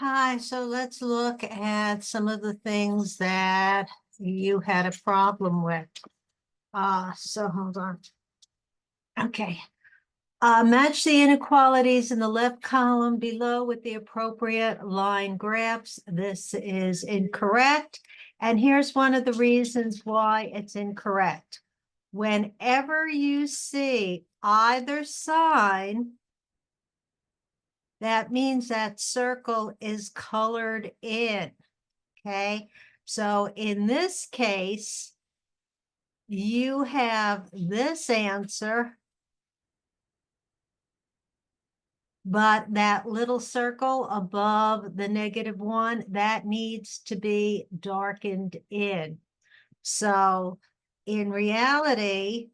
Hi, so let's look at some of the things that you had a problem with. So hold on. Okay. Match the inequalities in the left column below with the appropriate line graphs. This is incorrect. And here's one of the reasons why it's incorrect. Whenever you see either sign, that means that circle is colored in. Okay, so in this case, you have this answer, but that little circle above the -1, that needs to be darkened in. So in reality,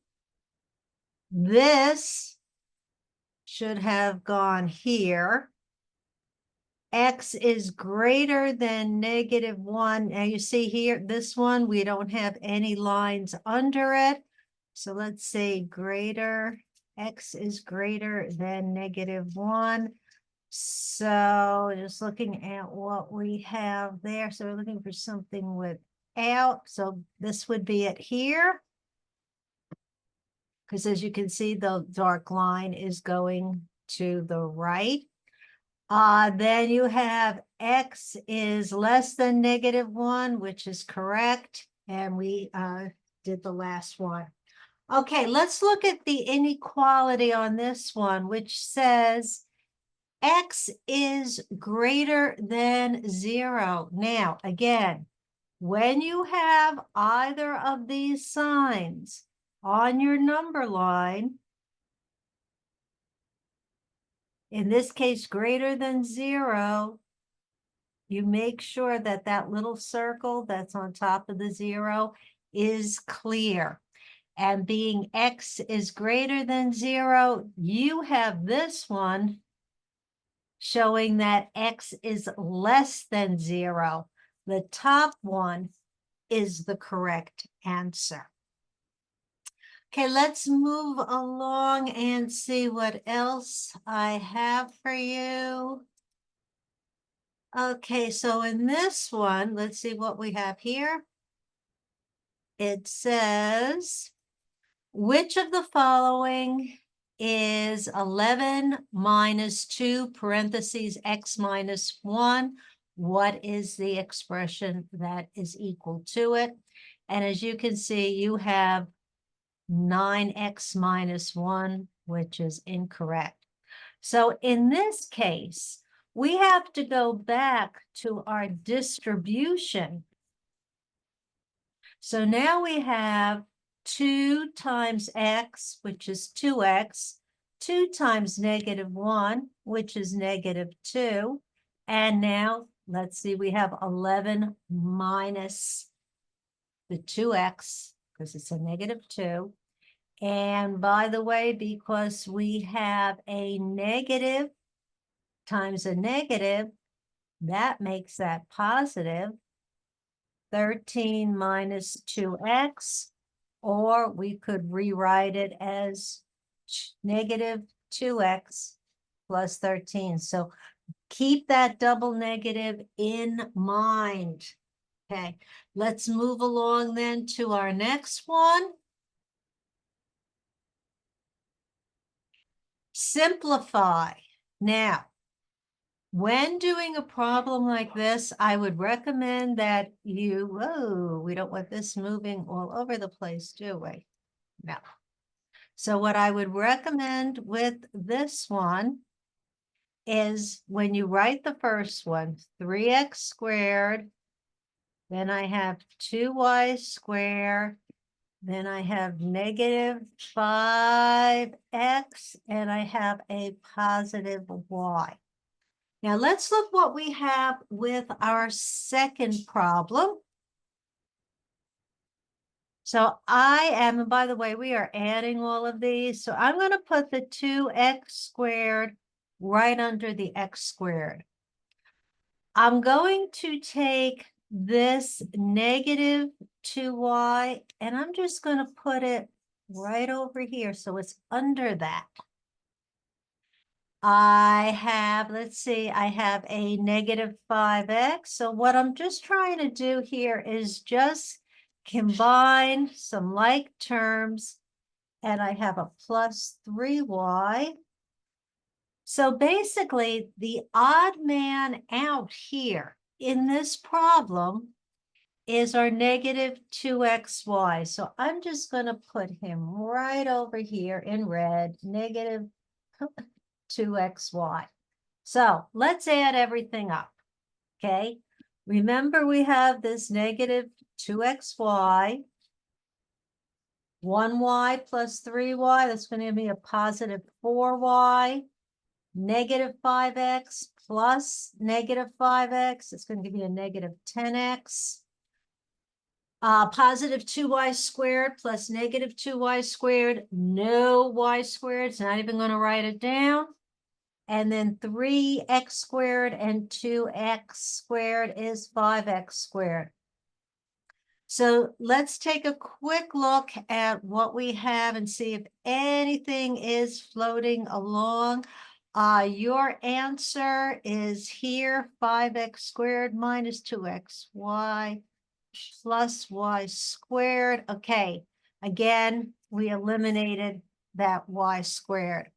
this should have gone here. X is greater than -1. Now you see here, this one, we don't have any lines under it. So let's say greater, X is greater than -1. So just looking at what we have there. So we're looking for something without. So this would be it here. Because as you can see, the dark line is going to the right. Then you have X is less than -1, which is correct. And we did the last one. Okay, let's look at the inequality on this one, which says X is greater than 0. Now, again, when you have either of these signs on your number line, in this case, greater than 0, you make sure that that little circle that's on top of the 0 is clear. And being X is greater than 0, you have this one showing that X is less than 0. The top one is the correct answer. Okay, let's move along and see what else I have for you. Okay, so in this one, let's see what we have here. It says, which of the following is 11 minus 2 parentheses x minus 1? What is the expression that is equal to it? And as you can see, you have 9x minus 1, which is incorrect. So in this case, we have to go back to our distribution. So now we have 2 times x, which is 2x, 2 times -1, which is -2. And now, let's see, we have 11 minus the 2x, because it's a -2. And by the way, because we have a negative times a negative, that makes that positive. 13 minus 2x, or we could rewrite it as -2x plus 13. So keep that double negative in mind. Okay, let's move along then to our next one. Simplify. Now, when doing a problem like this, I would recommend that you, whoa, we don't want this moving all over the place, do we? No. So what I would recommend with this one is when you write the first one, 3x squared, then I have 2y squared, then I have -5x, and I have a positive y. Now let's look what we have with our second problem. So I am, and by the way, we are adding all of these. So I'm going to put the 2x squared right under the x squared. I'm going to take this -2y, and I'm just going to put it right over here. So it's under that. I have, let's see, I have a negative 5x. So what I'm just trying to do here is just combine some like terms, and I have a plus 3y. So basically, the odd man out here in this problem is our negative 2xy. So I'm just going to put him right over here in red, negative 2xy. So let's add everything up, okay? Remember, we have this negative 2xy, 1y plus 3y, that's going to give me a positive 4y, negative 5x plus negative 5x, it's going to give me a negative 10x. Positive 2y squared plus negative 2y squared, no y squared, it's not even going to write it down. And then 3x squared and 2x squared is 5x squared. So let's take a quick look at what we have and see if anything is floating along. Your answer is here, 5x squared minus 2xy plus y squared. Okay, again, we eliminated that y squared.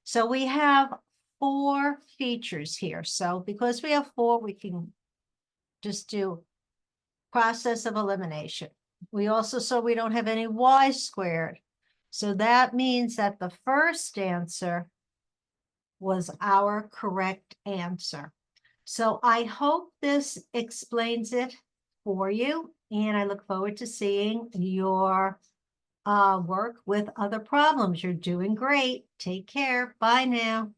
So we have 4 features here. So because we have 4, we can just do process of elimination. We also saw we don't have any y squared. So that means that the first answer was our correct answer. So I hope this explains it for you, and I look forward to seeing your work with other problems. You're doing great. Take care. Bye now.